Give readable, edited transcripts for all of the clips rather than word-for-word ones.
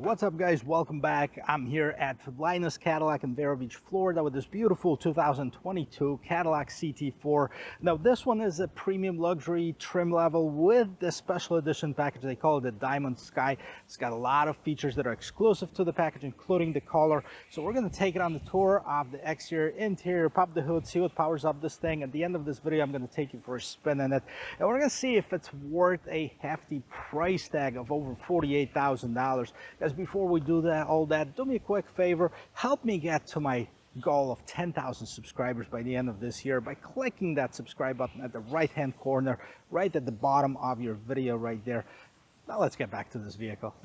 What's up, guys? Welcome back. I'm here at Linus Cadillac in Vero Beach, Florida with this beautiful 2022 Cadillac CT4. Now this one is a premium luxury trim level with the special edition package. They call it the Diamond Sky. It's got a lot of features that are exclusive to the package, including the color. So we're going to take it on the tour of the exterior, interior, pop the hood, see what powers up this thing. At the end of this video, I'm going to take you for a spin in it, and we're going to see if it's worth a hefty price tag of over $48,000. Guys, before we do that, all that, do me a quick favor, help me get to my goal of 10,000 subscribers by the end of this year by clicking that subscribe button at the right hand corner, right at the bottom of your video right there. Now let's get back to this vehicle.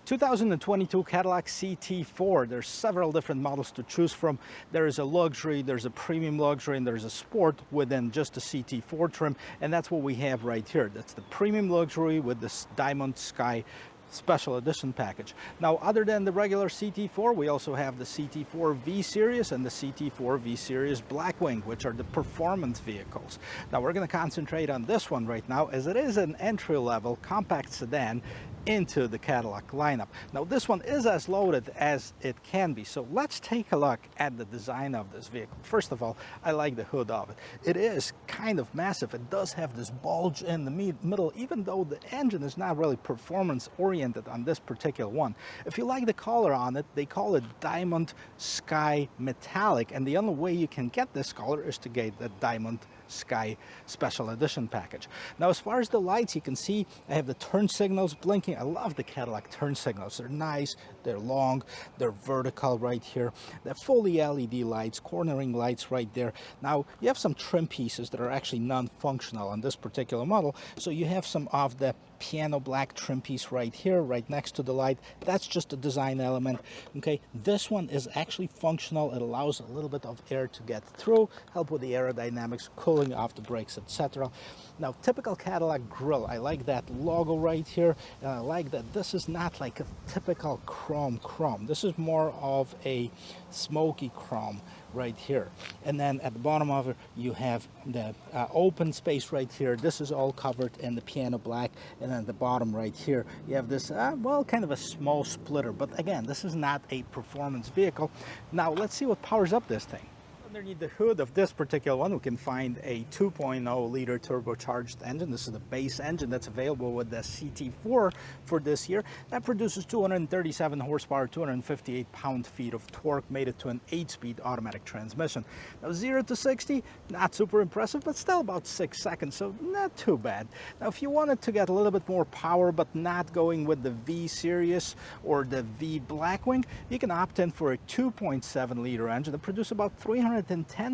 2022 Cadillac CT4. There's several different models to choose from. There is a luxury, there's a premium luxury, and there's a sport within just the CT4 trim, and that's what we have right here. That's the premium luxury with this Diamond Sky special edition package. Now, other than the regular CT4, we also have the CT4 V Series and the CT4 V Series Blackwing, which are the performance vehicles. Now, we're going to concentrate on this one right now, as it is an entry-level compact sedan into the Cadillac lineup. Now, this one is as loaded as it can be, so let's take a look at the design of this vehicle. First of all, I like the hood of it. It is kind of massive. It does have this bulge in the middle, even though the engine is not really performance oriented on this particular one. If you like the color on it, they call it Diamond Sky Metallic, and the only way you can get this color is to get the Diamond Sky special edition package. Now, as far as the lights, you can see I have the turn signals blinking. I love the Cadillac turn signals. They're nice, they're long, they're vertical right here. They're fully LED lights, cornering lights right there. Now, you have some trim pieces that are actually non-functional on this particular model. So you have some of the piano black trim piece right here, right next to the light. That's just a design element. Okay, this one is actually functional. It allows a little bit of air to get through, help with the aerodynamics, cooling off the brakes, etc. Now, typical Cadillac grille, I like that logo right here, and I like that this is not like a typical chrome. This is more of a smoky chrome right here. And then at the bottom of it, you have the open space right here. This is all covered in the piano black. And then at the bottom right here, you have this, well, kind of a small splitter. But again, this is not a performance vehicle. Now, let's see what powers up this thing. Underneath the hood of this particular one, we can find a 2.0 liter turbocharged engine. This is the base engine that's available with the CT4 for this year. That produces 237 horsepower, 258 pound-feet of torque, made it to an 8-speed automatic transmission. Now, 0 to 60, not super impressive, but still about 6 seconds, so not too bad. Now, if you wanted to get a little bit more power, but not going with the V Series or the V Blackwing, you can opt in for a 2.7 liter engine that produces about 310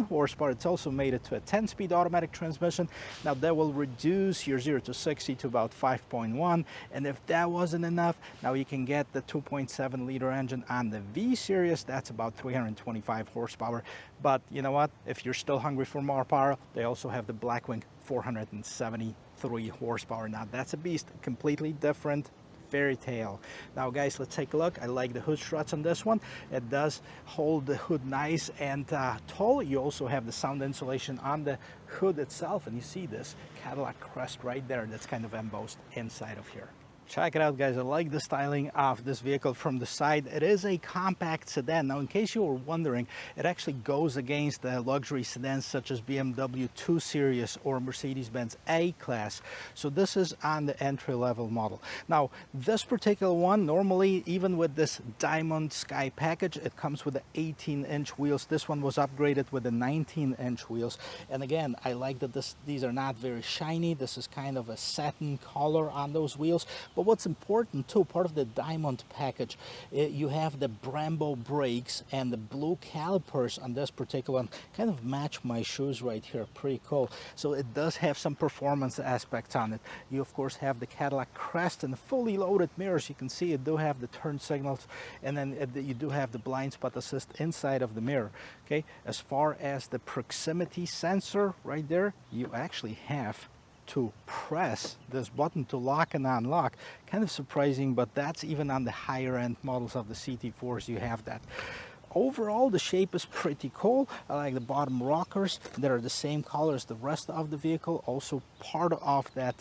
horsepower. It's also made it to a 10-speed automatic transmission. Now, that will reduce your 0 to 60 to about 5.1, and if that wasn't enough, now you can get the 2.7 liter engine on the V Series. That's about 325 horsepower. But you know what? If you're still hungry for more power, they also have the Blackwing, 473 horsepower. Now, that's a beast, completely different fairy tale. Now, guys, let's take a look. I like the hood struts on this one. It does hold the hood nice and tall. You also have the sound insulation on the hood itself, and you see this Cadillac crest right there that's kind of embossed inside of here. Check it out, guys. I like the styling of this vehicle from the side. It is a compact sedan. Now, in case you were wondering, it actually goes against the luxury sedans such as BMW 2 Series or Mercedes-Benz A-Class. So this is on the entry-level model. Now, this particular one, normally, even with this Diamond Sky package, it comes with the 18-inch wheels. This one was upgraded with the 19-inch wheels. And again, I like that these are not very shiny. This is kind of a satin color on those wheels. But what's important too, part of the Diamond package, you have the Brembo brakes and the blue calipers on this particular one. Kind of match my shoes right here. Pretty cool. So it does have some performance aspects on it. You of course have the Cadillac crest and the fully loaded mirrors. You can see you do have the turn signals, and then you do have the blind spot assist inside of the mirror. Okay, as far as the proximity sensor right there, you actually have to press this button to lock and unlock. Kind of surprising, but that's even on the higher end models of the CT4s, you have that. Overall, the shape is pretty cool. I like the bottom rockers. They're the same color as the rest of the vehicle. Also part of that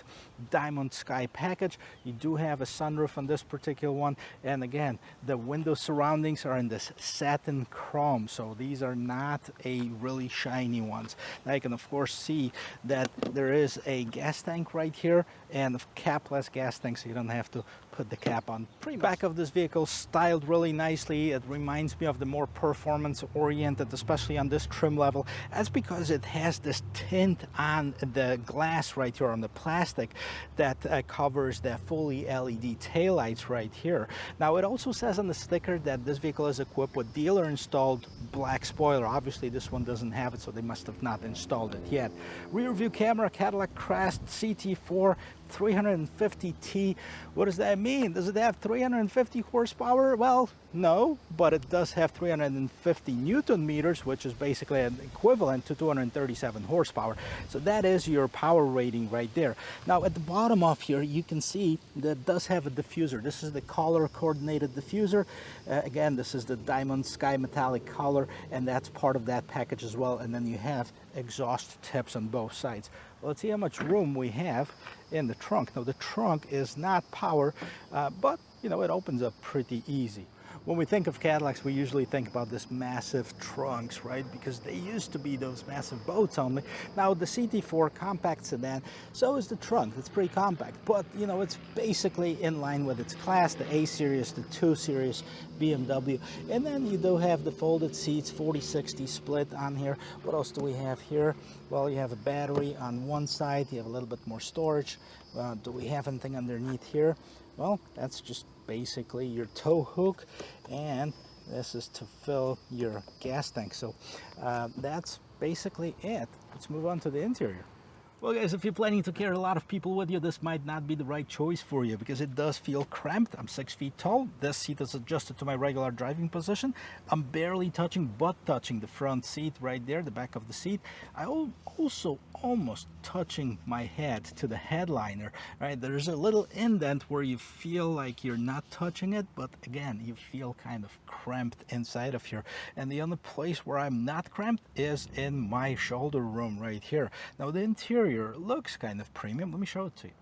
Diamond Sky package. You do have a sunroof on this particular one. And again, the window surroundings are in this satin chrome. So these are not a really shiny ones. Now you can of course see that there is a gas tank right here and a capless gas tank, so you don't have to put the cap on. Back of this vehicle styled really nicely. It reminds me of the more performance oriented, especially on this trim level. That's because it has this tint on the glass right here, on the plastic, that covers the fully LED taillights right here. Now it also says on the sticker that this vehicle is equipped with dealer installed black spoiler. Obviously this one doesn't have it, so they must have not installed it yet. Rear view camera, Cadillac crest, CT4, 350T. What does that mean? Does it have 350 horsepower? Well, no, but it does have 350 Newton meters, which is basically an equivalent to 237 horsepower. So that is your power rating right there. Now at the bottom of here, you can see that it does have a diffuser. This is the color coordinated diffuser. Again, this is the Diamond Sky metallic color, and that's part of that package as well. And then you have exhaust tips on both sides. Well, let's see how much room we have in the trunk. Now the trunk is not power, but you know, it opens up pretty easy. When we think of Cadillacs, we usually think about this massive trunks, right? Because they used to be those massive boats only. Now the CT4 compact sedan, so is the trunk. It's pretty compact, but you know, it's basically in line with its class, the A series, the 2 series BMW. And then you do have the folded seats, 40-60 split on here. What else do we have here? Well, you have a battery on one side, you have a little bit more storage. Do we have anything underneath here? Well, that's just basically your tow hook, and this is to fill your gas tank. So that's basically it. Let's move on to the interior. Well guys, if you're planning to carry a lot of people with you, this might not be the right choice for you because it does feel cramped. I'm 6 feet tall. This seat is adjusted to my regular driving position. I'm barely touching the front seat right there, the back of the seat. I also almost touching my head to the headliner, right? There's a little indent where you feel like you're not touching it, but again, you feel kind of cramped inside of here. And the only place where I'm not cramped is in my shoulder room right here. Now the interior looks kind of premium. Let me show it to you.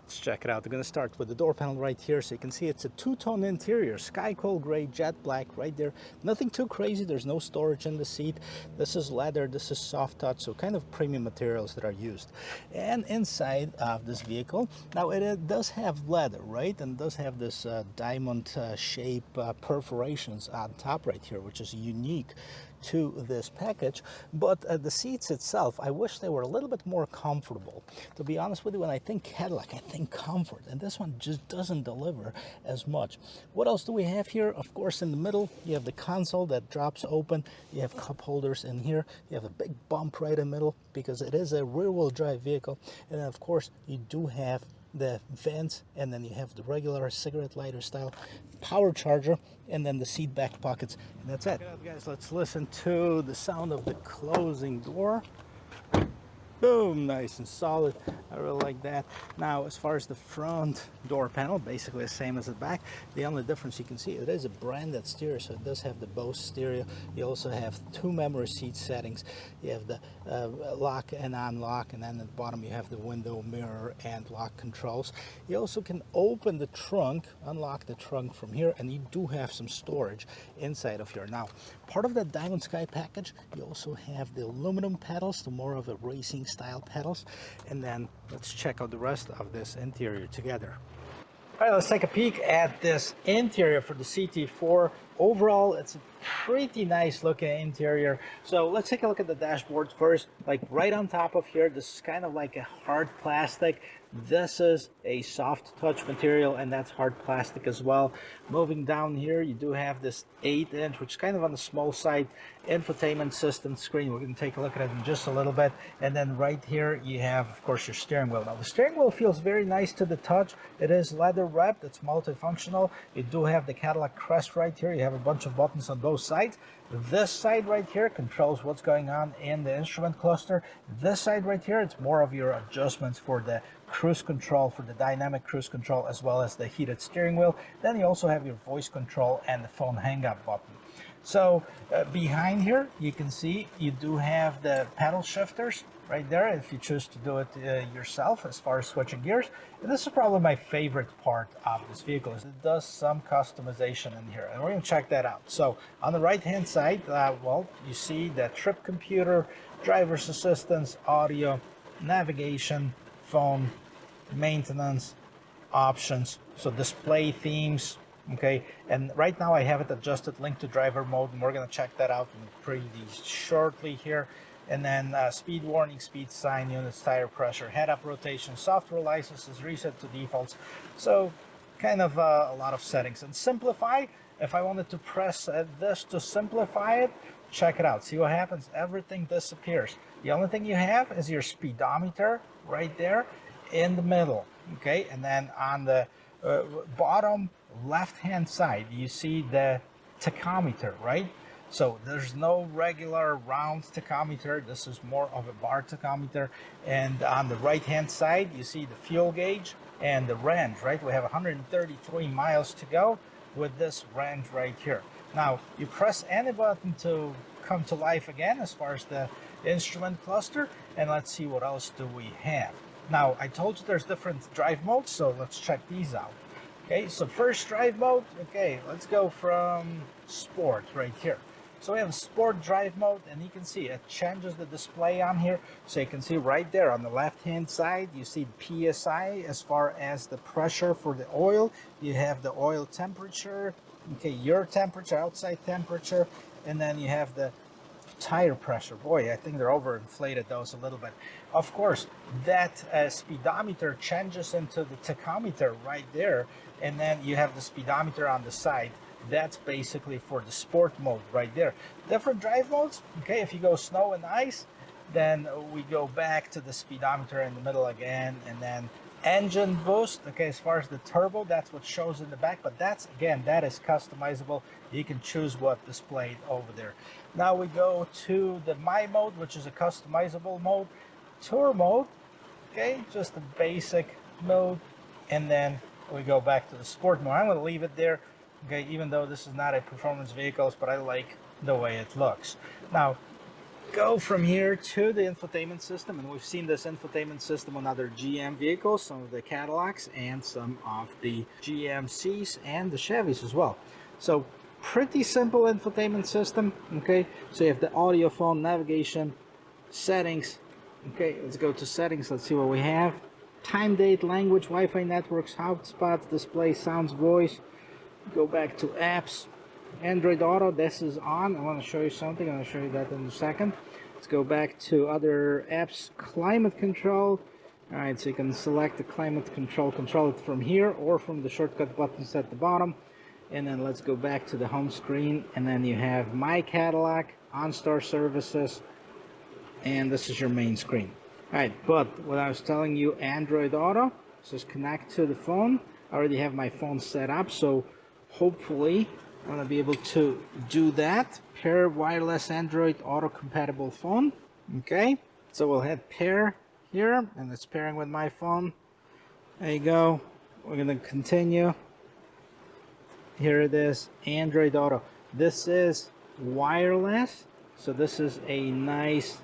Let's check it out. We're going to start with the door panel right here. So you can see it's a two-tone interior, sky coal gray, jet black right there. Nothing too crazy. There's no storage in the seat. This is leather. This is soft touch. So kind of premium materials that are used. And inside of this vehicle, now it does have leather, right? And does have this diamond shape perforations on top right here, which is unique to this package. But the seats itself, I wish they were a little bit more comfortable. To be honest with you, when I think Cadillac, I think comfort, and this one just doesn't deliver as much. What else do we have here? Of course, in the middle, you have the console that drops open. You have cup holders in here. You have a big bump right in the middle because it is a rear-wheel drive vehicle. And then, of course, you do have the vents, and then you have the regular cigarette lighter style power charger, and then the seat back pockets, and that's it. Guys, let's listen to the sound of the closing door. Boom, nice and solid. I really like that. Now, as far as the front door panel, basically the same as the back. The only difference you can see, it is a branded stereo, so it does have the BOSE stereo. You also have 2 memory seat settings. You have the lock and unlock, and then at the bottom you have the window, mirror, and lock controls. You also can open the trunk, unlock the trunk from here, and you do have some storage inside of here. Now, part of that Diamond Sky package, you also have the aluminum pedals, the more of a racing style pedals. And then let's check out the rest of this interior together. All right, let's take a peek at this interior for the CT4. Overall, it's a pretty nice looking interior. So let's take a look at the dashboard first. Like right on top of here, this is kind of like a hard plastic. This is a soft touch material, and that's hard plastic as well. Moving down here, you do have this 8-inch, which is kind of on the small side, infotainment system screen. We're going to take a look at it in just a little bit. And then right here, you have, of course, your steering wheel. Now, the steering wheel feels very nice to the touch. It is leather wrapped. It's multifunctional. You do have the Cadillac crest right here. You have a bunch of buttons on both sides. This side right here controls what's going on in the instrument cluster. This side right here, it's more of your adjustments for the cruise control, for the dynamic cruise control, as well as the heated steering wheel. Then you also have your voice control and the phone hang-up button. So behind here, you can see you do have the pedal shifters right there if you choose to do it yourself as far as switching gears. And this is probably my favorite part of this vehicle, is it does some customization in here, and we're going to check that out. So on the right hand side, well, you see the trip computer, driver's assistance, audio, navigation, phone, maintenance, options, so display themes. Okay, and right now I have it adjusted link to driver mode, and we're going to check that out pretty shortly here. And then speed warning, speed sign, units, tire pressure, head-up rotation, software licenses, reset to defaults. So kind of a lot of settings. And simplify, if I wanted to press this to simplify it, check it out. See what happens? Everything disappears. The only thing you have is your speedometer right there in the middle. Okay, and then on the bottom left hand side you see the tachometer, right? So there's no regular round tachometer. This is more of a bar tachometer. And on the right hand side you see the fuel gauge and the range, right? We have 133 miles to go with this range right here. Now you press any button to come to life again as far as the instrument cluster, and let's see what else do we have. Now, I told you there's different drive modes, so let's check these out. Okay, so first drive mode, okay, let's go from sport right here. So we have sport drive mode, and you can see it changes the display on here. So you can see right there on the left hand side, you see the PSI as far as the pressure for the oil. You have the oil temperature, okay, your temperature, outside temperature, and then you have the tire pressure. Boy, I think they're overinflated those a little bit. Of course, that speedometer changes into the tachometer right there, and then you have the speedometer on the side. That's basically for the sport mode right there. Different drive modes. Okay, if you go snow and ice, then we go back to the speedometer in the middle again, and then engine boost. Okay, as far as the turbo, that's what shows in the back, but that's, again, that is customizable. You can choose what displayed over there. Now we go to the My mode, which is a customizable mode. Tour mode, okay, just a basic mode, and then we go back to the sport mode. I'm going to leave it there, okay, even though this is not a performance vehicle, but I like the way it looks. Now go from here to the infotainment system, and we've seen this infotainment system on other GM vehicles, some of the Cadillacs and some of the GMCs and the Chevys as well. So pretty simple infotainment system. Okay, so you have the audio, phone, navigation, settings. Okay, let's go to settings. Let's see what we have. Time, date, language, Wi-Fi networks, hotspots, display, sounds, voice. Go back to apps. Android Auto, this is on. I want to show you something. I'm going to show you that in a second. Let's go back to other apps. Climate control. All right, so you can select the climate control it from here or from the shortcut buttons at the bottom. And then let's go back to the home screen, and then you have My Cadillac, OnStar services, and this is your main screen. All right, but what I was telling you, Android Auto, says connect to the phone. I already have my phone set up, so hopefully I'm going to be able to do that. Pair wireless Android Auto compatible phone. Okay, So we'll hit pair here, and it's pairing with my phone. There you go. We're gonna continue. Here it is, Android Auto. This is wireless, so this is a nice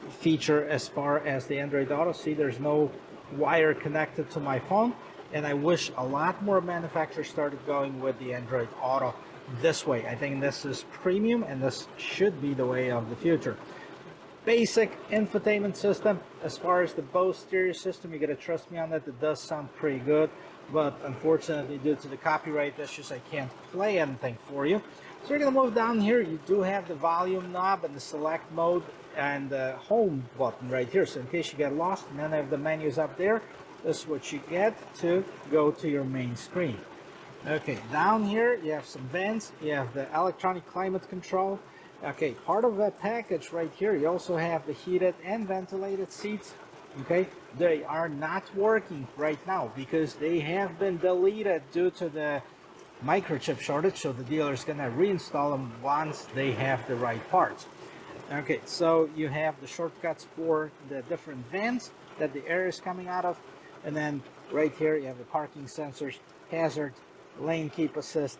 feature as far as the Android Auto. See, there's no wire connected to my phone, and I wish a lot more manufacturers started going with the Android Auto this way. I think this is premium, and this should be the way of the future. Basic infotainment system. As far as the BOSE stereo system, you gotta trust me on that. It does sound pretty good, but unfortunately, due to the copyright issues, I can't play anything for you. So we're gonna move down here. You do have the volume knob and the select mode and the home button right here. So in case you get lost and any of the menus up there, this is what you get to go to your main screen. Okay, down here you have some vents. You have the electronic climate control. Okay, part of that package right here, you also have the heated and ventilated seats. Okay, they are not working right now because they have been deleted due to the microchip shortage, so the dealer is going to reinstall them once they have the right parts. Okay, so you have the shortcuts for the different vents that the air is coming out of, and then right here you have the parking sensors, hazard, lane keep assist.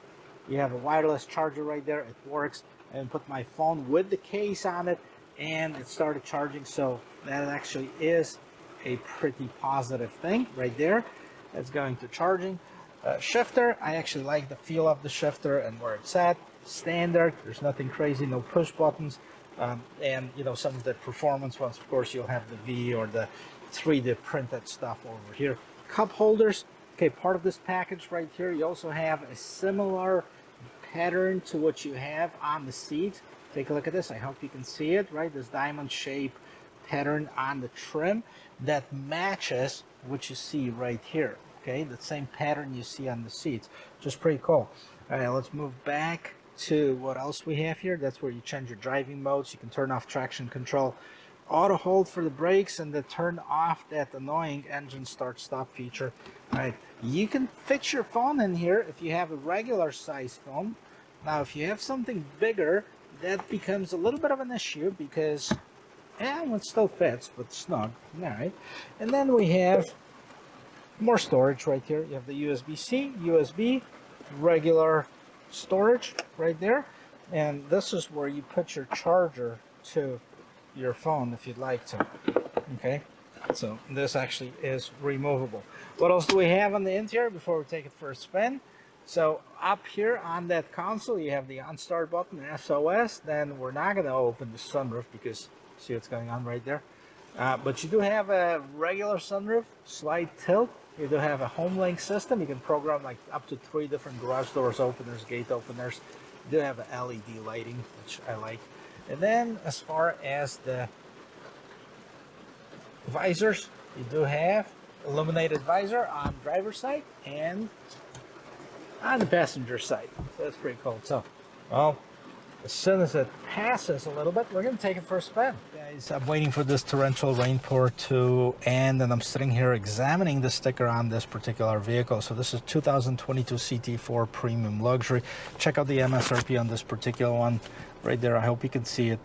You have a wireless charger right there. It works. And put my phone with the case on it, and it started charging. So that actually is a pretty positive thing right there. That's going to charging. Shifter, I actually like the feel of the shifter and where it's at. Standard, there's nothing crazy, no push buttons. And you know, some of the performance ones, of course, you'll have the V or the 3D printed stuff over here. Cup holders, okay, part of this package right here. You also have a similar pattern to what you have on the seat. Take a look at this. I hope you can see it, right? This diamond shape pattern on the trim that matches what you see right here. Okay, the same pattern you see on the seats. Just pretty cool. All right, let's move back to what else we have here. That's where you change your driving modes. You can turn off traction control, auto hold for the brakes, and then turn off that annoying engine start stop feature. All right, you can fit your phone in here if you have a regular size phone. Now if you have something bigger, that becomes a little bit of an issue because it still fits, but snug. All right, and then we have more storage right here. You have the USB-C, USB, regular storage right there, and this is where you put your charger to your phone if you'd like to. Okay, so this actually is removable. What else do we have on the interior before we take it for a spin? So up here on that console you have the OnStart button, SOS. Then we're not going to open the sunroof because see what's going on right there, but you do have a regular sunroof, slide tilt. You do have a home link system. You can program like up to 3 different garage doors openers, gate openers. You do have a LED lighting, which I like. And then as far as the visors, you do have illuminated visor on driver's side and on the passenger side. So that's pretty cool. So, well, as soon as it passes a little bit, we're going to take it for a spin. Guys, I'm waiting for this torrential rainpour to end, and I'm sitting here examining the sticker on this particular vehicle. So this is 2022 CT4 Premium Luxury. Check out the MSRP on this particular one right there. I hope you can see it.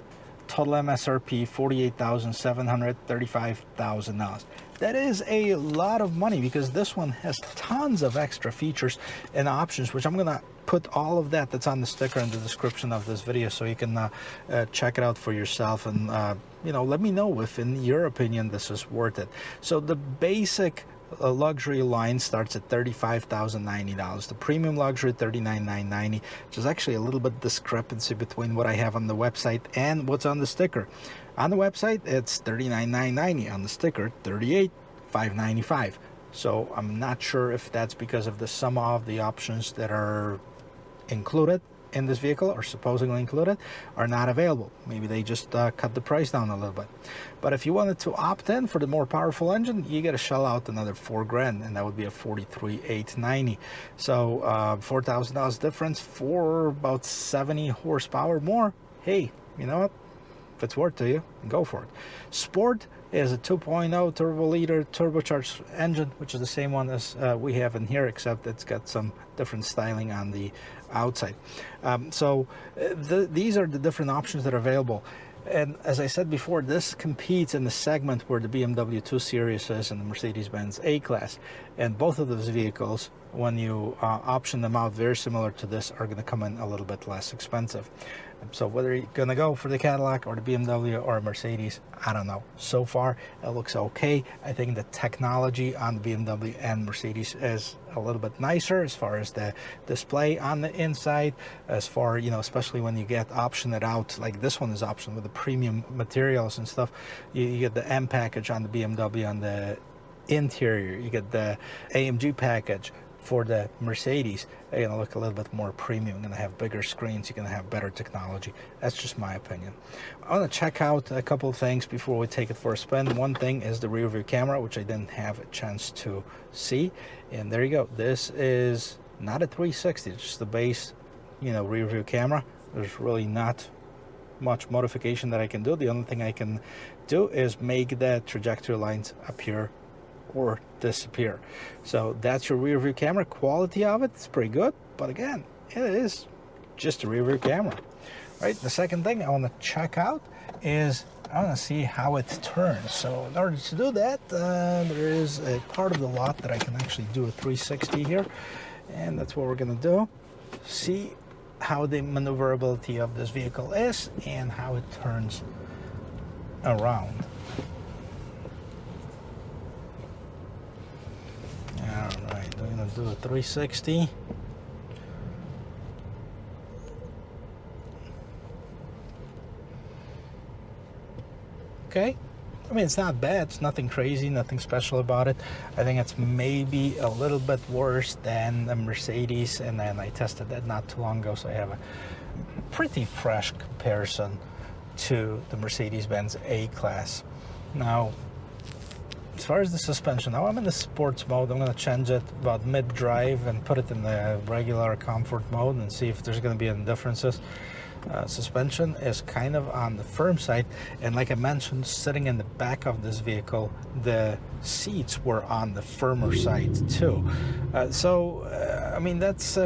Total MSRP $48,735,000. That is a lot of money because this one has tons of extra features and options, which I'm gonna put all of that's on the sticker in the description of this video, so you can check it out for yourself and you know, let me know if in your opinion this is worth it. So the basic luxury line starts at $35,090. The premium luxury $39,990, which is actually a little bit discrepancy between what I have on the website and what's on the sticker. On the website it's $39,990, on the sticker $38,595. So I'm not sure if that's because of the sum of the options that are included in this vehicle or supposedly included are not available. Maybe they just cut the price down a little bit. But if you wanted to opt in for the more powerful engine, you got to shell out another $4 grand, and that would be a $43,890. So $4,000 difference for about 70 horsepower more. Hey, you know what? If it's worth to you, go for it. Sport is a 2.0 turbo liter turbocharged engine, which is the same one as we have in here, except it's got some different styling on the outside. These are the different options that are available. And as I said before, this competes in the segment where the BMW 2 Series is and the Mercedes-Benz A-Class. And both of those vehicles, when you option them out very similar to this, are going to come in a little bit less expensive. So whether you're going to go for the Cadillac or the BMW or a Mercedes, I don't know. So far, it looks okay. I think the technology on the BMW and Mercedes is a little bit nicer as far as the display on the inside, as far, you know, especially when you get optioned out, like this one is optioned with the premium materials and stuff. You get the M package on the BMW on the interior. You get the AMG package for the Mercedes. They're going to look a little bit more premium. You're going to have bigger screens. You're going to have better technology. That's just my opinion. I want to check out a couple of things before we take it for a spin. One thing is the rear view camera, which I didn't have a chance to see. And there you go. This is not a 360. It's just the base, you know, rear view camera. There's really not much modification that I can do. The only thing I can do is make the trajectory lines appear or disappear. So that's your rear view camera. Quality of it's pretty good, but again, it is just a rear view camera. Right, the second thing I want to check out is I want to see how it turns. So in order to do that, there is a part of the lot that I can actually do a 360 here, and that's what we're going to do. See how the maneuverability of this vehicle is and how it turns around. Alright, we're going to do a 360. Okay, I mean, it's not bad. It's nothing crazy, nothing special about it. I think it's maybe a little bit worse than the Mercedes, and then I tested that not too long ago, so I have a pretty fresh comparison to the Mercedes-Benz A-Class. Now, as far as the suspension, now I'm in the sports mode. I'm going to change it about mid-drive and put it in the regular comfort mode and see if there's going to be any differences. Suspension is kind of on the firm side, and like I mentioned, sitting in the back of this vehicle, the seats were on the firmer side too. I mean, that's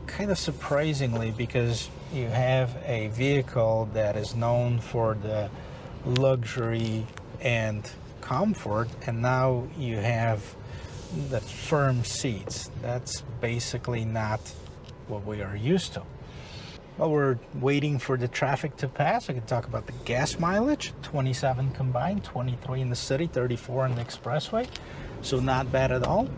kind of surprisingly, because you have a vehicle that is known for the luxury and comfort, and now you have the firm seats. That's basically not what we are used to. While we're waiting for the traffic to pass, I can talk about the gas mileage. 27 combined, 23 in the city, 34 on the expressway, so not bad at all.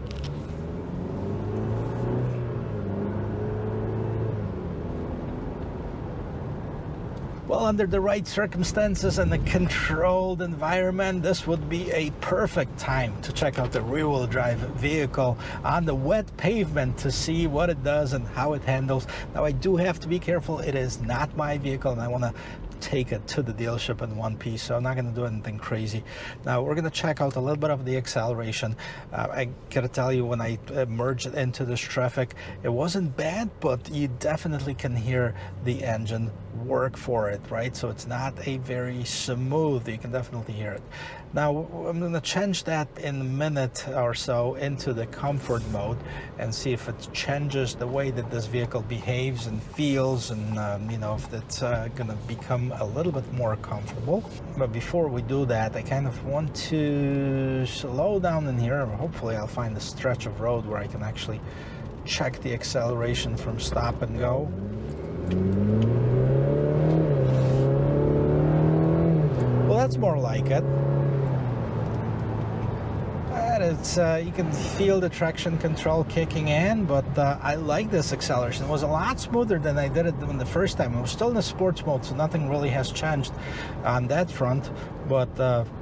Well, under the right circumstances and a controlled environment, this would be a perfect time to check out the rear-wheel drive vehicle on the wet pavement to see what it does and how it handles. Now, I do have to be careful. It is not my vehicle, and I want to take it to the dealership in one piece, so I'm not going to do anything crazy. Now, we're going to check out a little bit of the acceleration. I gotta tell you, when I merged it into this traffic, it wasn't bad, but you definitely can hear the engine work for it, right? So it's not a very smooth. You can definitely hear it. Now, I'm going to change that in a minute or so into the comfort mode and see if it changes the way that this vehicle behaves and feels, and you know, if it's going to become a little bit more comfortable. But before we do that, I kind of want to slow down in here. Hopefully I'll find a stretch of road where I can actually check the acceleration from stop and go. Well, that's more like it. It's you can feel the traction control kicking in, but I like this acceleration. It was a lot smoother than I did it the first time. I was still in the sports mode, so nothing really has changed on that front, but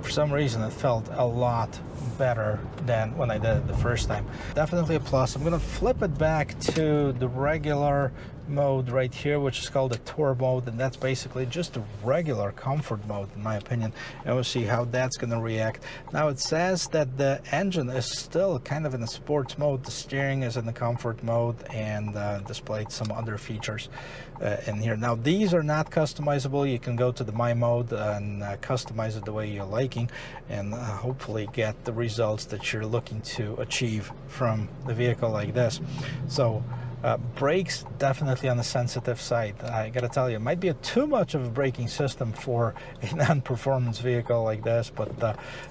for some reason it felt a lot better than when I did it the first time. Definitely a plus. I'm going to flip it back to the regular mode right here, which is called the tour mode, and that's basically just a regular comfort mode in my opinion, and we'll see how that's going to react. Now, it says that the engine is still kind of in a sports mode, the steering is in the comfort mode, and displayed some other features in here. Now, these are not customizable. You can go to the My mode and customize it the way you're liking, and hopefully get the results that you're looking to achieve from the vehicle like this. So Brakes, definitely on the sensitive side. I gotta tell you, it might be too much of a braking system for a non-performance vehicle like this, but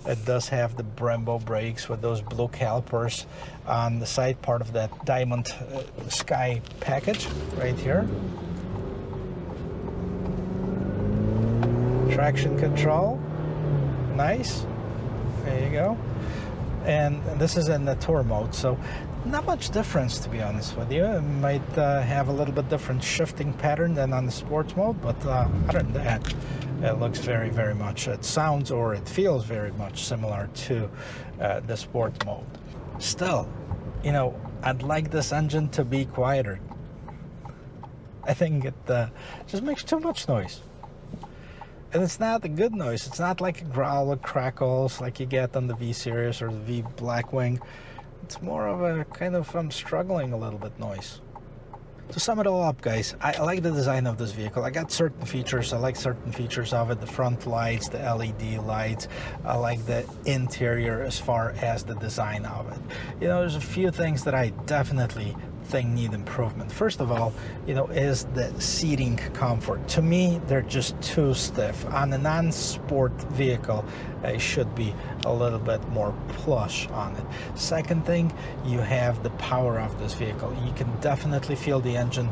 it does have the Brembo brakes with those blue calipers on the side, part of that Diamond Sky package right here. Traction control, nice, there you go. And this is in the tour mode, so not much difference, to be honest with you. It might have a little bit different shifting pattern than on the sports mode, but other than that, it looks very, very much, it sounds or it feels very much similar to the sport mode. Still, you know, I'd like this engine to be quieter. I think it just makes too much noise. And it's not a good noise. It's not like a growl or crackles like you get on the V Series or the V Blackwing. It's more of a kind of I'm struggling a little bit noise. To sum it all up, guys, I like the design of this vehicle. I got certain features. I like certain features of it. The front lights, the LED lights. I like the interior as far as the design of it. You know, there's a few things that I definitely think need improvement. First of all, you know, is the seating comfort. To me, they're just too stiff. On a non-sport vehicle, it should be a little bit more plush on it. Second thing, you have the power of this vehicle. You can definitely feel the engine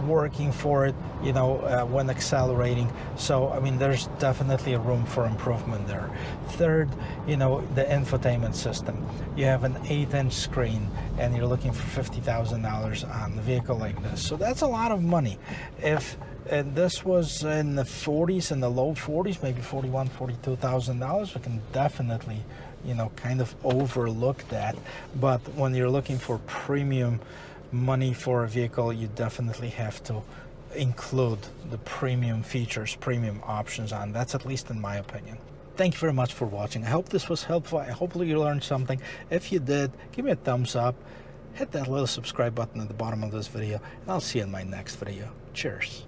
working for it, you know, when accelerating. So, I mean, there's definitely a room for improvement there. Third, you know, the infotainment system. You have an 8-inch screen and you're looking for $50,000 on the vehicle like this. So that's a lot of money. If this was in the 40s, in the low 40s, maybe $41,000, $42,000, we can definitely, you know, kind of overlook that. But when you're looking for premium money for a vehicle, you definitely have to include the premium features, premium options on. That's at least in my opinion. Thank you very much for watching. I hope this was helpful. Hopefully you learned something. If you did, give me a thumbs up. Hit that little subscribe button at the bottom of this video, and I'll see you in my next video. Cheers.